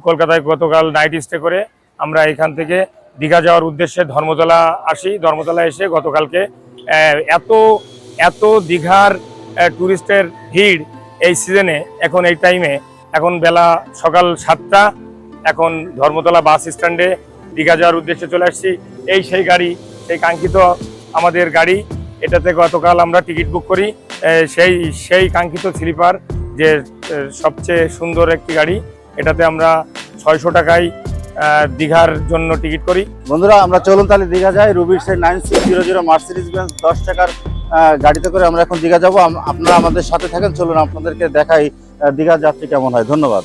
কলকাতায় গতকাল night stay করে আমরা এখান থেকে দীঘা যাওয়ার উদ্দেশ্যে ধর্মতলা আসি। ধর্মতলা এসে গতকালকে এত এত দীঘার ট্যুরিস্টের ভিড় এই সিজনে, এখন এই টাইমে, এখন বেলা সকাল 7টা, এখন ধর্মতলা বাস স্ট্যান্ডে দীঘা যাওয়ার উদ্দেশ্যে চলে আসছি। এই সেই গাড়ি, সেই কাঙ্ক্ষিত আমাদের গাড়ি। এটাতে গতকাল আমরা টিকিট বুক করি, সেই কাঙ্ক্ষিত স্লিপার, যে সবচেয়ে সুন্দর একটি গাড়ি। এটাতে আমরা 600 টাকায় দীঘার জন্য টিকিট করি। বন্ধুরা, আমরা চলুন তাহলে দীঘা যাই। রুবির সেই 9600 মার্সিডিজ বেঞ্জ 10 টাকার গাড়িতে করে আমরা এখন দীঘা যাব। আপনারা আমাদের সাথে থাকেন, চলুন আপনাদেরকে দেখাই দীঘা যাত্রী কেমন হয়। ধন্যবাদ।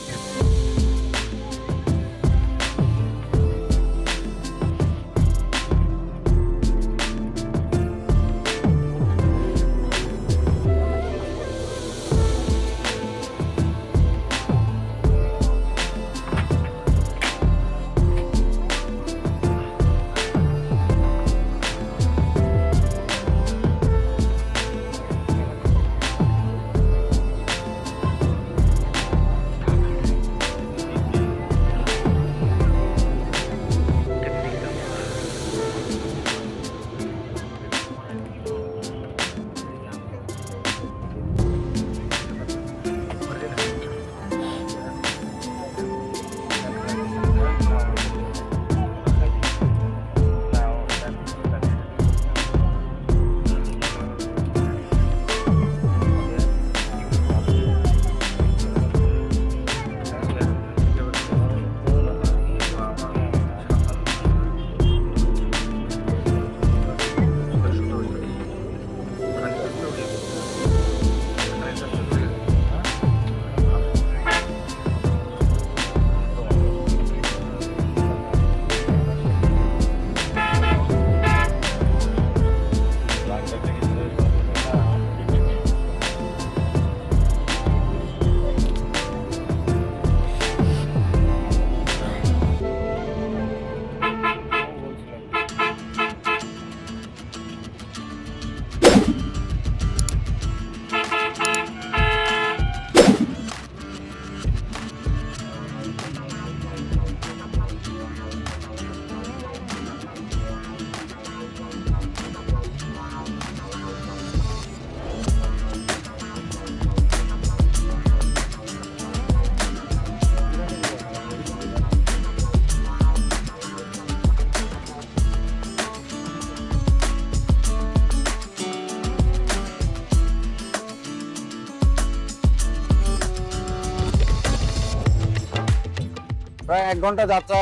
প্রায় 1 ঘন্টা যাত্রা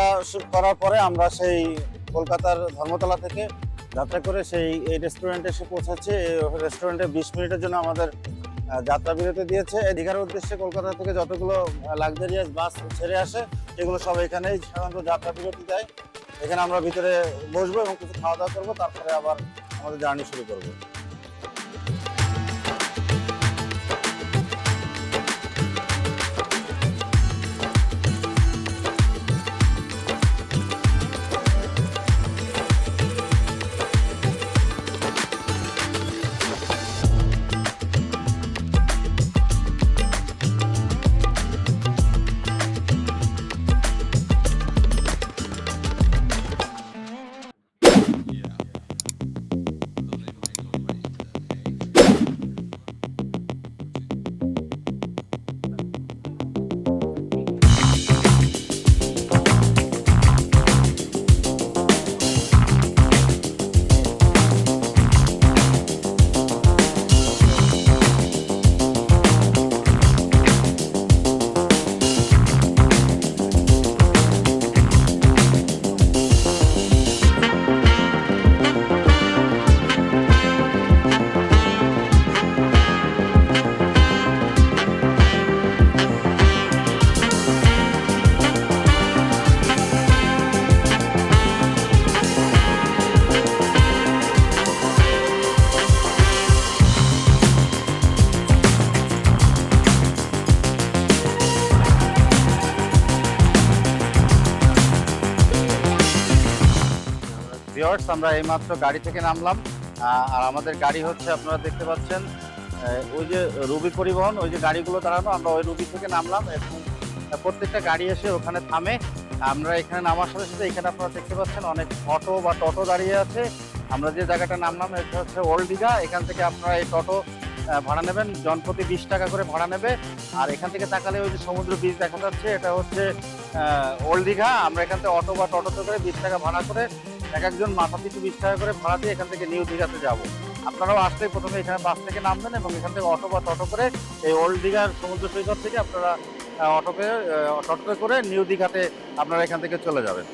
করার পরে আমরা সেই কলকাতার ধর্মতলা থেকে যাত্রা করে এই রেস্টুরেন্টে এসে পৌঁছাচ্ছি। এই রেস্টুরেন্টে 20 মিনিটের জন্য আমাদের যাত্রা বিরতি দিয়েছে। দীঘার উদ্দেশ্যে কলকাতা থেকে যতগুলো লাক্সারিয়াস বাস ছেড়ে আসে, এগুলো সব এখানেই সাধারণত যাত্রা বিরতি দেয়। এখানে আমরা ভিতরে বসবো এবং কিছু খাওয়া দাওয়া করবো, তারপরে আবার আমাদের জার্নি শুরু করবো। ভিউয়ার্স, আমরা এইমাত্র গাড়ি থেকে নামলাম। আর আমাদের গাড়ি হচ্ছে, আপনারা দেখতে পাচ্ছেন ওই যে রুবি পরিবহন, ওই যে গাড়িগুলো দাঁড়ানো, আমরা ওই রুবি থেকে নামলাম এবং প্রত্যেকটা গাড়ি এসে ওখানে থামে। আমরা এখানে নামার সাথে সাথে এখানে আপনারা দেখতে পাচ্ছেন অনেক অটো বা টোটো দাঁড়িয়ে আছে। আমরা যে জায়গাটা নামলাম এটা হচ্ছে ওল্ড দীঘা। এখান থেকে আপনারা এই টোটো ভাড়া নেবেন, জনপ্রতি 20 টাকা করে ভাড়া নেবে। আর এখান থেকে তাকালে ওই যে সমুদ্র বীচ দেখা যাচ্ছে, এটা হচ্ছে ওল্ড দীঘা। আমরা এখান থেকে অটো বা টোটোতে করে 20 টাকা ভাড়া করে এক একজন মাথা পিছু 20 টাকা করে ভাড়া দিয়ে এখান থেকে নিউ দীঘাতে যাব। আপনারাও আসলে প্রথমে এখানে বাস থেকে নামবেন এবং এখান থেকে অটো বা টোটো করে এই ওল্ড দীঘার সমুদ্র সৈকত থেকে আপনারা টোটোতে করে নিউ দীঘাতে আপনারা এখান থেকে চলে যাবেন।